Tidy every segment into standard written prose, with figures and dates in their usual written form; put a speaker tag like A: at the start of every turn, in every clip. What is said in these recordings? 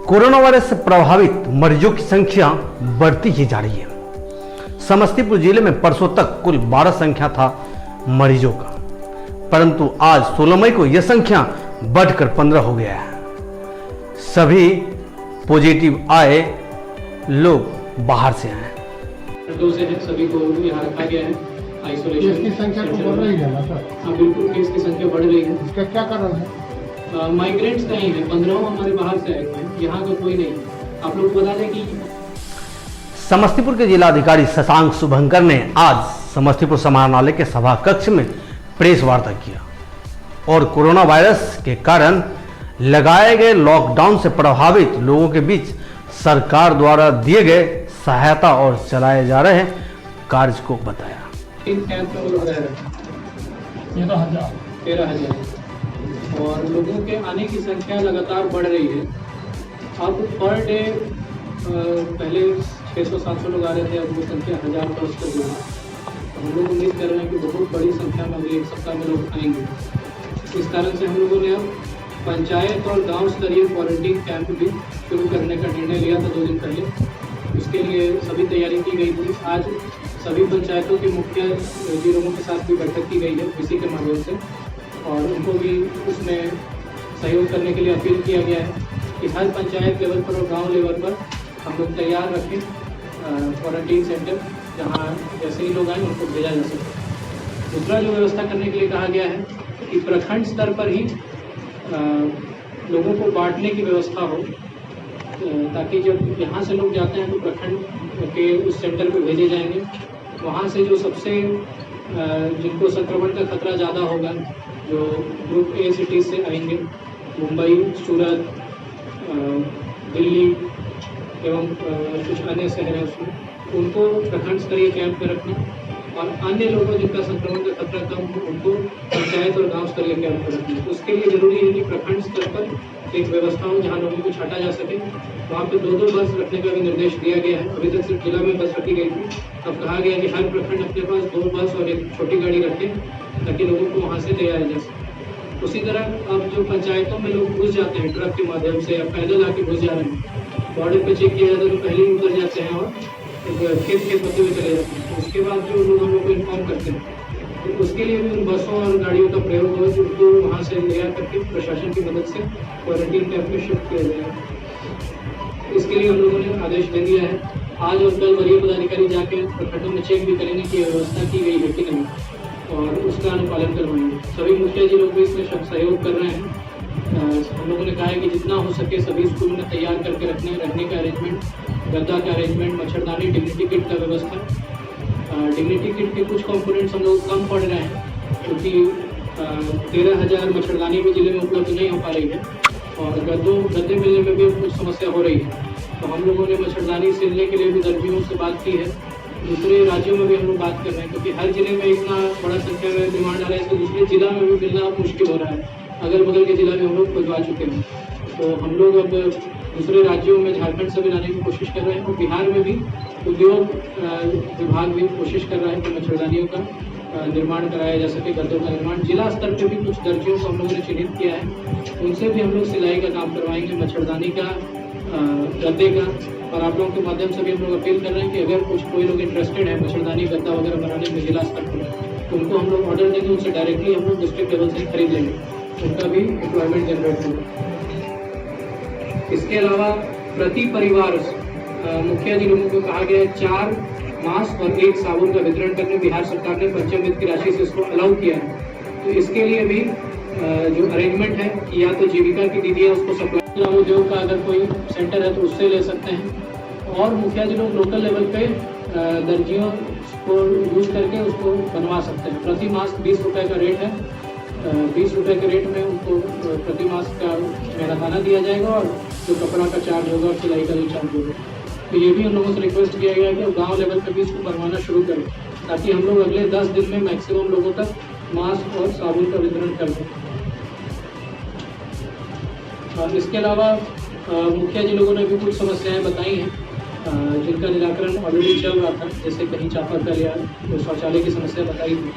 A: Corona virus से प्रभावित मरीजों की संख्या बढ़ती ही जा रही है। समस्तीपुर जिले में परसों तक कुल 12 संख्या था मरीजों का, परंतु आज 16 मई को यह संख्या बढ़कर 15 हो गया है। सभी पॉजिटिव आए लोग बाहर से आए।
B: से है, सभी को यहाँ रखा गया है आइसोलेशन।
C: केस की संख्या तो बढ़ रही है ना सर?
B: हाँ बिल्कुल, केस की संख्या बढ़ रही है।
C: इसका क्या कारण है?
B: माइग्रेंट्स का ही है, 15 हमारे बाहर से आए हुए हैं, यहाँ का कोई नहीं। आप लोग बता दें कि
A: समस्तीपुर के जिलाधिकारी शशांक शुभंकर ने आज समस्तीपुर समाहरणालय के सभा कक्ष में प्रेस वार्ता किया और कोरोना वायरस के कारण लगाए गए लॉकडाउन से प्रभावित लोगों के बीच सरकार द्वारा दिए गए सहायता और चलाए जा रहे कार्य को बताया।
B: 3 कैंप में लोग रह रहे हैं, 13,000 और लोगों के आने की संख्या लगातार बढ़ रही है। अब पर डे पहले 600-700 लोग आ रहे थे, अब वो संख्या 1000 क्रॉस कर गई। हम लोग उम्मीद कर रहे हैं कि बहुत बड़ी संख्या में अगले 1 सप्ताह में लोग आएंगे। इस कारण से हम लोगों ने अब पंचायत और गांव स्तरीय क्वारंटीन कैंप भी शुरू करने का निर्णय लिया था 2 दिन पहले। उसके लिए सभी तैयारी की गई थी। आज सभी पंचायतों के मुख्य लोगों के साथ भी बैठक की गई है इसी के माध्यम से, और उनको भी उसमें सहयोग करने के लिए अपील किया गया है कि हर पंचायत लेवल पर और गांव लेवल पर हम लोग तैयार रखें क्वारंटीन सेंटर, जहां जैसे ही लोग आए उनको भेजा जा सके। दूसरा जो व्यवस्था करने के लिए कहा गया है कि प्रखंड स्तर पर ही लोगों को बांटने की व्यवस्था हो, ताकि जब यहाँ से लोग जाते हैं तो प्रखंड के उस सेंटर पर भेजे जाएंगे। वहाँ से जो सबसे जिनको संक्रमण का खतरा ज़्यादा होगा, जो ग्रुप ए सिटीज़ से आएंगे, मुंबई, सूरत, दिल्ली एवं कुछ अन्य शहर हैं उसमें, उनको प्रखंड स्तरीय कैंप में रखना, और अन्य लोगों जिनका संक्रमण का खतरा कम हो उनको पंचायत और गांव स्तरीय कैंप पर रखना। उसके लिए जरूरी है कि प्रखंड स्तर पर एक व्यवस्था हो जहां लोगों को छाटा जा सके। वहाँ पे 2-2 बस रखने का भी निर्देश दिया गया है। अभी तक सिर्फ जिला में बस रखी गई थी, अब कहा गया कि हर प्रखंड अपने पास 2 बस और एक छोटी गाड़ी रखे ताकि लोगों को वहाँ से ले आया जा सके। उसी तरह अब जो पंचायतों में लोग घुस जाते हैं ट्रक के माध्यम से या पैदल आके घुस जा रहे हैं, बॉर्डर पे चेक किया जाता है तो पहले ही उतर जाते हैं और खेत होते हुए चले जाते हैं। उसके बाद जो लोग हम लोग को इन्फॉर्म करते हैं, तो उसके लिए भी उन बसों और गाड़ियों का प्रयोग हो जो वहाँ से ले आ करके प्रशासन की मदद से क्वारंटीन कैंप में शिफ्ट किया जाएगा। इसके लिए हम लोगों ने आदेश दे दिया है। आज और कल वरीय पदाधिकारी जाके प्रखंडों में चेक भी करेंगे कि व्यवस्था की गई है कि नहीं, और उसका अनुपालन करवाएंगे। सभी मुखिया जी लोग भी इसमें सहयोग कर रहे हैं। हम लोगों ने कहा है कि जितना हो सके सभी स्कूल में तैयार करके रहने का अरेंजमेंट, गद्दा का अरेंजमेंट, मच्छरदानी, डिग्निटी किट का व्यवस्था। डिग्निटी किट के कुछ कंपोनेंट्स हम लोग कम पड़ रहे हैं क्योंकि 13,000 मच्छरदानी भी जिले में उपलब्ध नहीं हो पा रही है, और गद्दे मिलने में भी कुछ समस्या हो रही है। तो हम लोगों ने मच्छरदानी सिलने के लिए भी दर्जियों से बात की है। दूसरे राज्यों में भी हम लोग बात कर रहे हैं, क्योंकि हर जिले में इतना बड़ा संख्या में डिमांड आ रहा है तो दूसरे जिला में भी मिलना मुश्किल हो रहा है। अगल बगल के जिला में हम लोग खुजवा चुके हैं, तो हम लोग अब दूसरे राज्यों में झारखंड से भी लाने की कोशिश कर रहे हैं, और बिहार में भी उद्योग विभाग भी कोशिश कर रहा है कि मच्छरदानियों का निर्माण कराया जा सके, गद्दों का निर्माण। जिला स्तर पर भी कुछ दर्जियों को हम लोगों ने चिन्हित किया है, उनसे भी हम लोग सिलाई का काम करवाएंगे, मच्छरदानी का, गद्दे का। और आप लोगों के माध्यम से भी हम लोग अपील कर रहे हैं कि अगर कोई लोग इंटरेस्टेड है मच्छरदानी, गद्दा वगैरह बनाने में जिला स्तर पर, तो उनको हम लोग ऑर्डर देंगे, उनसे डायरेक्टली हम लोग डिस्ट्रिक्ट लेवल से खरीद लेंगे, उनका भी एम्प्लॉयमेंट जनरेट होगा। इसके अलावा प्रति परिवार मुखिया जी लोगों को कहा गया है 4 मास्क और 1 साबुन का वितरण करने। बिहार सरकार ने पंचम वित्त की राशि से इसको अलाउ किया है, तो इसके लिए भी जो अरेंजमेंट है, या तो जीविका की दीदी है उसको सप्लाई, उद्योग का अगर कोई सेंटर है तो उससे ले सकते हैं, और मुखिया जी लोग लोकल लेवल पे दर्जियों को यूज करके उसको बनवा सकते हैं। प्रति मास्क 20 रुपये का रेट है, 20 रुपये के रेट में उनको प्रति मास्क का मेहनताना दिया जाएगा, और जो कपड़ा का चार्ज होगा और सिलाई का भी चार्ज होगा। तो ये भी हम लोगों से रिक्वेस्ट किया गया है कि गांव लेवल पर भी इसको बनवाना शुरू करें, ताकि हम लोग अगले 10 दिन में मैक्सिमम लोगों तक मास्क और साबुन का वितरण कर दें। और इसके अलावा मुखिया जी लोगों ने भी कुछ समस्याएं बताई हैं जिनका निराकरण ऑलरेडी चल रहा था, जैसे कहीं चापाकल या शौचालय की समस्या बताई थी,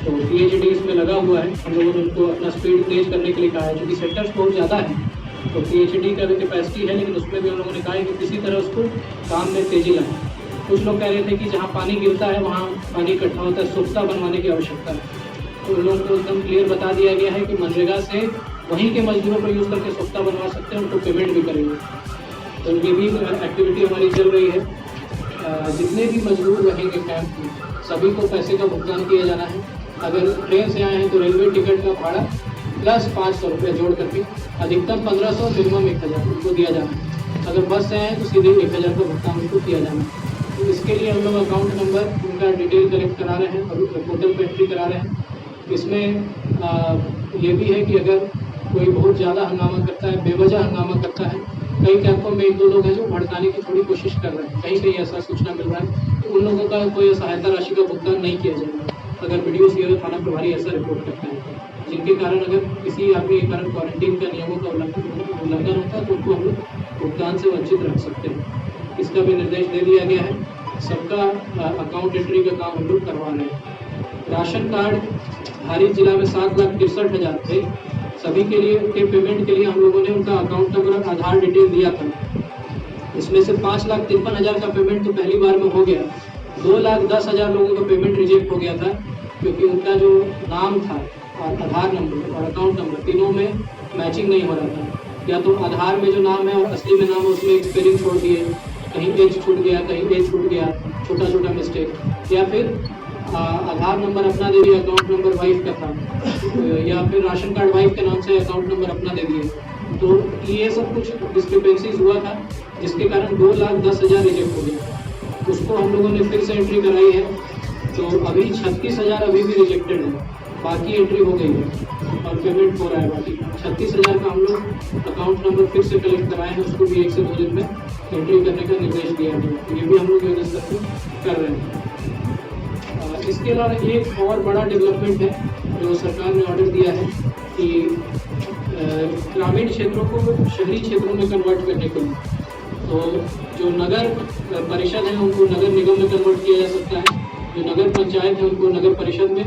B: तो पीएचडी इसमें लगा हुआ है। हम लोगों ने उनको अपना स्पीड तेज करने के लिए कहा है, क्योंकि सेक्टर्स बहुत ज़्यादा है तो PhD का भी कैपेसिटी है, लेकिन उसमें भी हम लोगों ने कहा है कि किसी तरह उसको काम में तेजी लाएं। कुछ लोग कह रहे थे कि जहाँ पानी गिरता है वहाँ पानी इकट्ठा होता है, सोख्ता बनवाने की आवश्यकता है। तो उन लोगों को एकदम क्लियर बता दिया गया है कि मनरेगा से वहीं के मजदूरों को यूज़ करके सोख्ता बनवा सकते हैं, उनको पेमेंट भी करेंगे। तो ये भी एक्टिविटी हमारी चल रही है। जितने भी मजदूर रहेंगे कैंप में सभी को पैसे का भुगतान किया जाना है। अगर ट्रेन से आए हैं तो रेलवे टिकट का भाड़ा प्लस 500 रुपये जोड़ करके अधिकतम 1500, मिनिमम 1000 उनको दिया जाना है। अगर बस से आए हैं तो सीधे 1000 का भुगतान उनको किया जाना है। तो इसके लिए हम लोग अकाउंट नंबर उनका डिटेल कलेक्ट करा रहे हैं और पोर्टल पर एंट्री करा रहे हैं। इसमें ये भी है कि अगर कोई बहुत ज़्यादा हंगामा करता है, बेवजह हंगामा करता है, कई कैंपों में 1-2 लोग हैं जो भड़काने की थोड़ी कोशिश कर रहे हैं, कहीं ऐसा सूचना मिल रहा है, तो उन लोगों का कोई सहायता राशि का भुगतान नहीं किया जाएगा अगर वीडियो सी थाना प्रभारी ऐसा रिपोर्ट करता है, जिनके कारण अगर किसी आदमी के कारण क्वारंटीन का नियमों का उल्लंघन होता है तो उनको हम लोग भुगतान से वंचित रख सकते हैं। इसका भी निर्देश दे दिया गया है। सबका अकाउंट एंट्री का काम हम लोग करवा रहे हैं। राशन कार्ड हमारी जिला में 7,63,000 थे। सभी के लिए के पेमेंट के लिए हम लोगों ने उनका अकाउंट नंबर और आधार डिटेल दिया था। इसमें से 5,53,000 का पेमेंट तो पहली बार में हो गया। 2,10,000 लोगों का पेमेंट रिजेक्ट हो गया था, क्योंकि उनका जो नाम था और आधार नंबर और अकाउंट नंबर तीनों में मैचिंग नहीं हो रहा था। या तो आधार में जो नाम है और असली में नाम है उसमें एक स्पेलिंग छोड़ दिए, कहीं एज छूट गया, कहीं एज छूट गया, छोटा छोटा मिस्टेक, या फिर आधार नंबर अपना दे दिया, अकाउंट नंबर वाइफ का था, या फिर राशन कार्ड वाइफ के नाम से अकाउंट नंबर अपना दे दिए। तो ये सब कुछ डिस्क्रिपेंसीज हुआ था, जिसके कारण 2,10,000 रिजेक्ट हो गया। उसको हम लोगों ने फिर से एंट्री कराई है, तो अभी 36,000 अभी भी रिजेक्टेड है, बाकी एंट्री हो गई है और पेमेंट हो रहा है। बाकी 36,000 का हम लोग अकाउंट नंबर फिर से कलेक्ट कराए हैं, उसको भी 1 से 2 दिन में एंट्री करने का निर्देश दिया है। ये भी हम लोग योजना स्तर पर कर रहे हैं। इसके अलावा एक और बड़ा डेवलपमेंट है जो सरकार ने ऑर्डर दिया है कि ग्रामीण क्षेत्रों को शहरी क्षेत्रों में कन्वर्ट करने के लिए, तो जो नगर परिषद है उनको नगर निगम में कन्वर्ट किया जा सकता है, जो नगर पंचायत है उनको नगर परिषद में,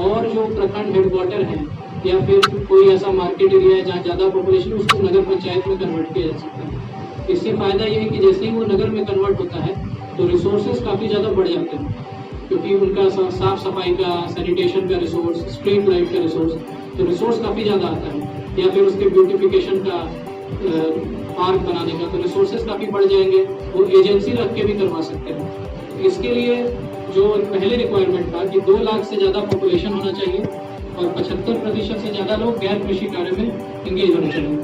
B: और जो प्रखंड हेडक्वार्टर है या फिर कोई ऐसा मार्केट एरिया है जहाँ ज़्यादा पॉपुलेशन है उसको नगर पंचायत में कन्वर्ट किया जा सकता है। इससे फ़ायदा ये है कि जैसे ही वो नगर में कन्वर्ट होता है तो रिसोर्सेज काफ़ी ज़्यादा बढ़ जाते हैं, क्योंकि उनका साफ सफाई का, सैनिटेशन का रिसोर्स, स्ट्रीट लाइट का रिसोर्स, तो रिसोर्स काफ़ी ज़्यादा आता है, या फिर उसके ब्यूटिफिकेशन का, पार्क बनाने का, तो रिसोर्सेज काफ़ी बढ़ जाएंगे। वो एजेंसी रख के भी करवा सकते हैं। इसके लिए जो पहले रिक्वायरमेंट था कि 2 लाख से ज़्यादा पॉपुलेशन होना चाहिए और 75% से ज़्यादा लोग गैर कृषि कार्य में इंगेज होने चाहिए,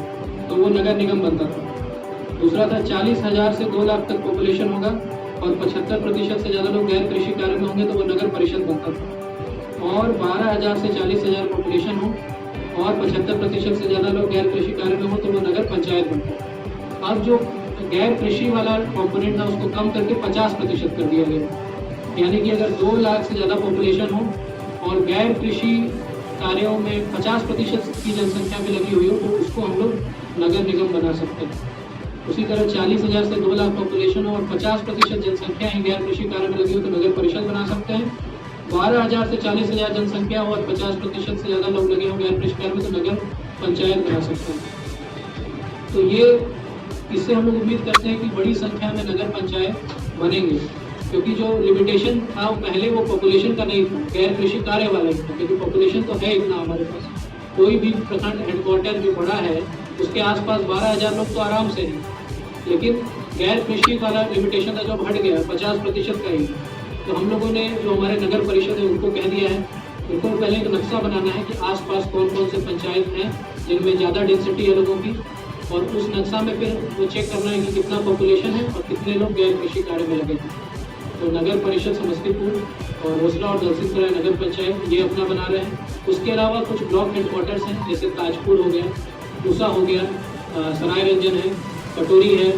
B: तो वो नगर निगम बनता था। दूसरा था 40,000 से 2 लाख तक पॉपुलेशन होगा और 75% से ज़्यादा लोग गैर कृषि कार्य में होंगे तो वो नगर परिषद बनता था। और 12,000 से 40,000 पॉपुलेशन हो और 75% से ज़्यादा लोग गैर कृषि कार्य में हो तो वो नगर पंचायत बनता है। अब जो गैर कृषि वाला कॉम्पोनेंट था उसको कम करके 50% कर दिया गया, यानी कि अगर 2 लाख से ज़्यादा पॉपुलेशन हो और गैर कृषि कार्यों में 50% की जनसंख्या में लगी हुई हो तो उसको हम लोग नगर निगम बना सकते हैं। उसी तरह 40,000 से 2 लाख पॉपुलेशन हो और 50% जनसंख्या ही गैर कृषि कार्य में लगी हो तो नगर परिषद बना सकते हैं। 12,000 से 40,000 जनसंख्या हो और 50% से ज़्यादा लोग लगे हों गैर कृषि कार्य में तो नगर पंचायत बना सकते हैं। तो ये इससे हम लोग उम्मीद करते हैं कि बड़ी संख्या में नगर पंचायत बनेंगे, क्योंकि जो लिमिटेशन था वो पहले वो पॉपुलेशन का नहीं था, गैर कृषि कार्य वाला ही था, क्योंकि पॉपुलेशन तो है इतना हमारे पास। कोई भी प्रखंड हेडक्वार्टर जो बड़ा है उसके आसपास 12,000 लोग तो आराम से हैं, लेकिन गैर कृषि वाला लिमिटेशन था जो हट गया 50% का ही। तो हम लोगों ने जो हमारे नगर परिषद है उनको कह दिया है, उनको पहले एक नक्शा बनाना है कि आसपास कौन कौन से पंचायत हैं जिनमें ज़्यादा डेंसिटी है लोगों की, और उस नक्शा में फिर वो चेक करना है कि कितना पॉपुलेशन है और कितने लोग गैर कृषि कार्य में लगे हैं। तो नगर परिषद समस्तीपुर और रोसड़ा और दलसिंहसराय नगर पंचायत ये अपना बना रहे हैं। उसके अलावा कुछ ब्लॉक हेडक्वार्टर्स हैं, जैसे ताजपुर हो गया, पूसा हो गया, सराय रंजन है, कटोरी है,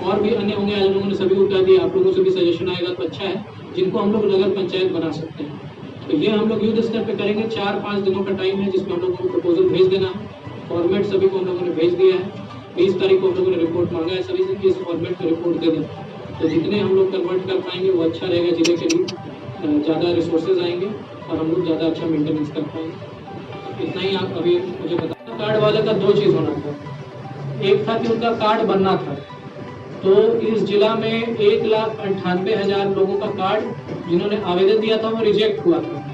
B: और भी अन्य होंगे। आज लोगों ने सभी उठा दिया, आप लोगों से भी सजेशन आएगा तो अच्छा है, जिनको हम लोग नगर पंचायत बना सकते हैं। तो ये हम लोग युद्ध स्तर पे करेंगे। 4-5 दिनों का टाइम है जिसमें हम लोगों को प्रपोजल भेज देना है। फॉर्मेट सभी को हम लोगों ने भेज दिया है। 20 तारीख को हम लोगों ने रिपोर्ट मांगा है सभी से कि इस फॉर्मेट में रिपोर्ट दे दें, तो जितने हम लोग कन्वर्ट कर पाएंगे वो अच्छा रहेगा जिले के लिए, ज़्यादा रिसोर्सेज आएंगे और हम लोग ज़्यादा अच्छा मेंटेनेंस कर पाएंगे। इतना ही आप अभी मुझे बता। कार्ड वाले का 2 चीज़ होना था, एक था कि उनका कार्ड बनना था, तो इस जिला में 1,98,000 लोगों का कार्ड जिन्होंने आवेदन दिया था वो रिजेक्ट हुआ था।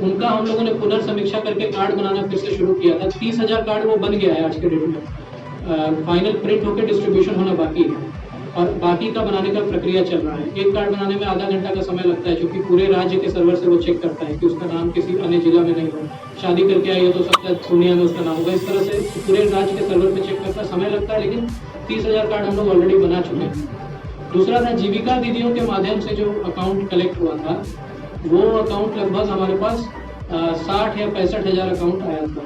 B: उनका हम लोगों ने पुनर्समीक्षा करके कार्ड बनाना फिर से शुरू किया था। 30,000 कार्ड वो बन गया है आज के डेट में। फाइनल प्रिंट होकर डिस्ट्रीब्यूशन होना बाकी है और बाकी का बनाने का प्रक्रिया चल रहा है। एक कार्ड बनाने में आधा घंटा का समय लगता है, क्योंकि पूरे राज्य के सर्वर से वो चेक करता है कि उसका नाम किसी अन्य जिला में नहीं हो, शादी करके आई हो तो सकता पूर्णिया में उसका नाम होगा। इस तरह से पूरे राज्य के सर्वर पे चेक करता, समय लगता है, लेकिन 30,000 कार्ड हम लोग ऑलरेडी बना चुके हैं। दूसरा था जीविका दीदियों के माध्यम से जो अकाउंट कलेक्ट हुआ था, वो अकाउंट लगभग हमारे पास 60 या 65,000 अकाउंट आया था।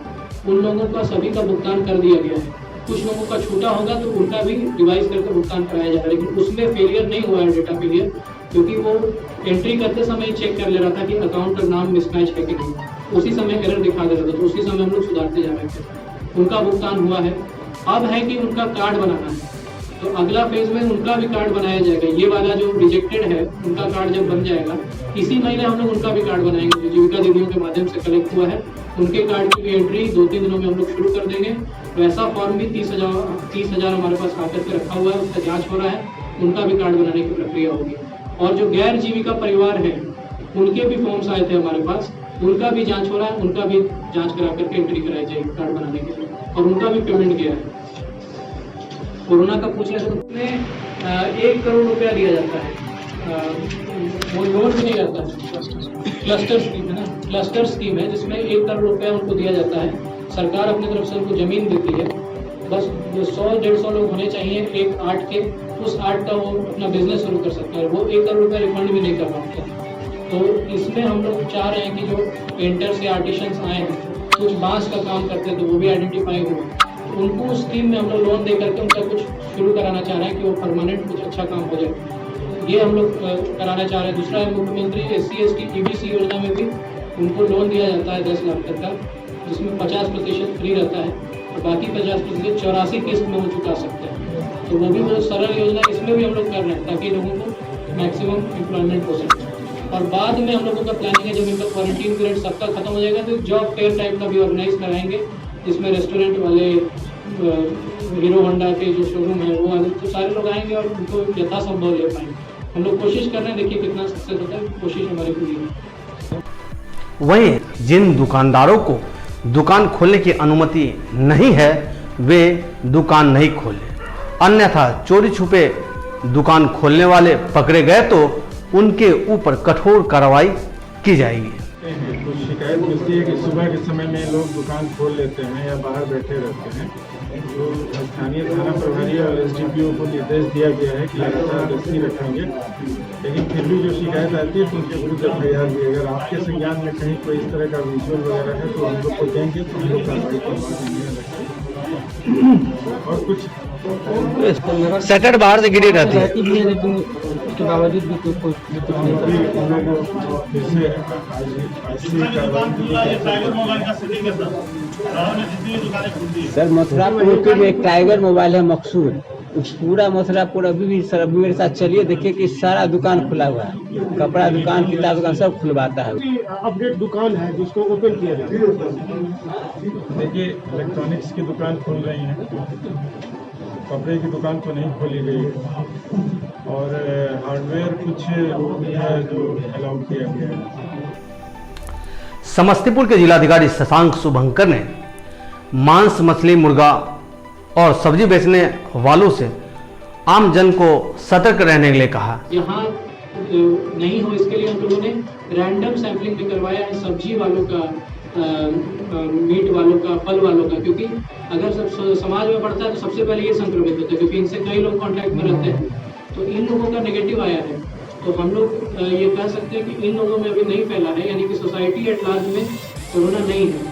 B: उन लोगों का सभी का भुगतान कर दिया गया है। कुछ लोगों का छूटा होगा तो उनका भी रिवाइज करके भुगतान कराया जा रहा है, लेकिन उसमें फेलियर नहीं हुआ है डेटा फेलियर, क्योंकि वो एंट्री करते समय चेक कर ले रहा था कि अकाउंट का नाम मिसमैच है कि नहीं, उसी समय एरर दिखा दे रहा था, तो उसी समय हम लोग सुधारते जा रहे थे। उनका भुगतान हुआ है। अब है कि उनका कार्ड बनाना है, तो अगला फेज में उनका भी कार्ड बनाया जाएगा। ये वाला जो रिजेक्टेड है उनका कार्ड जब बन जाएगा, इसी महीने हम लोग उनका भी कार्ड बनाएंगे जो जीविका दीदियों के माध्यम से कलेक्ट हुआ है। उनके कार्ड की भी एंट्री 2-3 दिनों में हम लोग शुरू कर देंगे। वैसा फॉर्म भी 30,000 हमारे पास आकर के रखा हुआ है, उसका जांच हो रहा है, उनका भी कार्ड बनाने की प्रक्रिया होगी। और जो गैर जीविका परिवार है उनके भी फॉर्म्स आए थे हमारे पास, उनका भी जांच हो रहा है, उनका भी जांच करा करके एंट्री कराई जाएगी कार्ड बनाने के लिए, और उनका भी पेमेंट किया है। कोरोना का पूछ रहे थे, उसमें 1 करोड़ रुपया दिया जाता है। वो लोन भी नहीं रहता है, क्लस्टर स्कीम है ना, क्लस्टर स्कीम है जिसमें 1 करोड़ रुपया उनको दिया जाता है। सरकार अपनी तरफ से उनको जमीन देती है, बस 100-150 लोग होने चाहिए एक आर्ट के, उस आर्ट का वो अपना बिजनेस शुरू कर सकता है। वो 1 करोड़ रुपया रिफंड भी नहीं कर पाते। तो इसमें हम लोग चाह रहे हैं कि जो पेंटर्स या आर्टिशंस आए हैं, कुछ बांस का काम करते हैं तो वो भी आइडेंटिफाई हो, उनको उस स्कीम में हम लोग लोन दे करके उनका कुछ शुरू कराना चाह रहे हैं कि वो परमानेंट कुछ अच्छा काम हो जाए, ये हम लोग कराना चाह रहे हैं। दूसरा है मुख्यमंत्री SC/ST EBC योजना में भी उनको लोन दिया जाता है 10 लाख तक का, जिसमें 50% फ्री रहता है और बाकी 50% 84 किस्त में वो चुका सकते हैं। तो वो भी बहुत सरल योजना, इसमें भी हम लोग कर रहे हैं ताकि लोगों को मैक्सिमम एम्प्लॉयमेंट हो सके। और बाद में हम लोगों का प्लानिंग है, जब इनका क्वारंटीन पीरियड सबका खत्म हो जाएगा तो जॉब फेयर टाइप का भी ऑर्गेनाइज कराएंगे, जिसमें रेस्टोरेंट वाले, हीरो होंडा के जो शोरूम है वो वाले, तो सारे लोग आएंगे और उनको यथासंभव ले पाएंगे। हम लोग कोशिश कर रहे हैं, देखिए कितना सक्सेस होता है, कोशिश हमारी पूरी है।
A: वहीं जिन दुकानदारों को दुकान खोलने की अनुमति नहीं है वे दुकान नहीं खोलें, अन्यथा चोरी छुपे दुकान खोलने वाले पकड़े गए तो उनके ऊपर कठोर कार्रवाई की जाएगी।
D: कुछ शिकायत मिलती है कि सुबह के समय में लोग दुकान खोल लेते हैं या बाहर बैठे रहते हैं, तो स्थानीय थाना प्रभारी और SDPO को निर्देश दिया गया है कि लगातार गश्ती रखेंगे, लेकिन फिर भी जो शिकायत आती है तो उनके विरुद्ध FIR भी, अगर आपके संज्ञान में कहीं कोई इस तरह का विजुअल वगैरह है तो हम लोग को देंगे तो हम लोग कार्रवाई करवाएंगे। और कुछ
A: शटर बाहर से गिरी रहती है,
C: उसके बावजूद भी कुछ
E: सर मथुरापुर के एक टाइगर मोबाइल है मकसूद, उस पूरा मथुरापुर अभी भी सर अभी मेरे साथ चलिए, देखिए कि सारा दुकान खुला हुआ है, कपड़ा दुकान, किताब दुकान सब खुलवाता है।
C: अपडेट दुकान है जिसको ओपन किया जाए।
D: देखिए इलेक्ट्रॉनिक्स की दुकान खोल रही है, कपड़े की दुकान तो नहीं खोली गई है, और हार्डवेयर कुछ है जो अलाउ किया गया है।
A: समस्तीपुर के जिलाधिकारी शशांक शुभंकर ने मांस, मछली, मुर्गा और सब्जी बेचने वालों से आम जन को सतर्क रहने के लिए कहा।
B: यहाँ नहीं हो इसके लिए हम लोगों ने रैंडम सैंपलिंग भी करवाया है, सब्जी वालों का, मीट वालों का, फल वालों का, क्योंकि अगर सब समाज में बढ़ता है तो सबसे पहले ये संक्रमित होता है, क्योंकि इनसे कई लोग कांटेक्ट में रहते हैं। तो इन लोगों का नेगेटिव आया है, तो हम लोग ये कह सकते हैं कि इन लोगों में अभी नहीं फैला है, यानी कि सोसाइटी एट लार्ज में कोरोना नहीं है।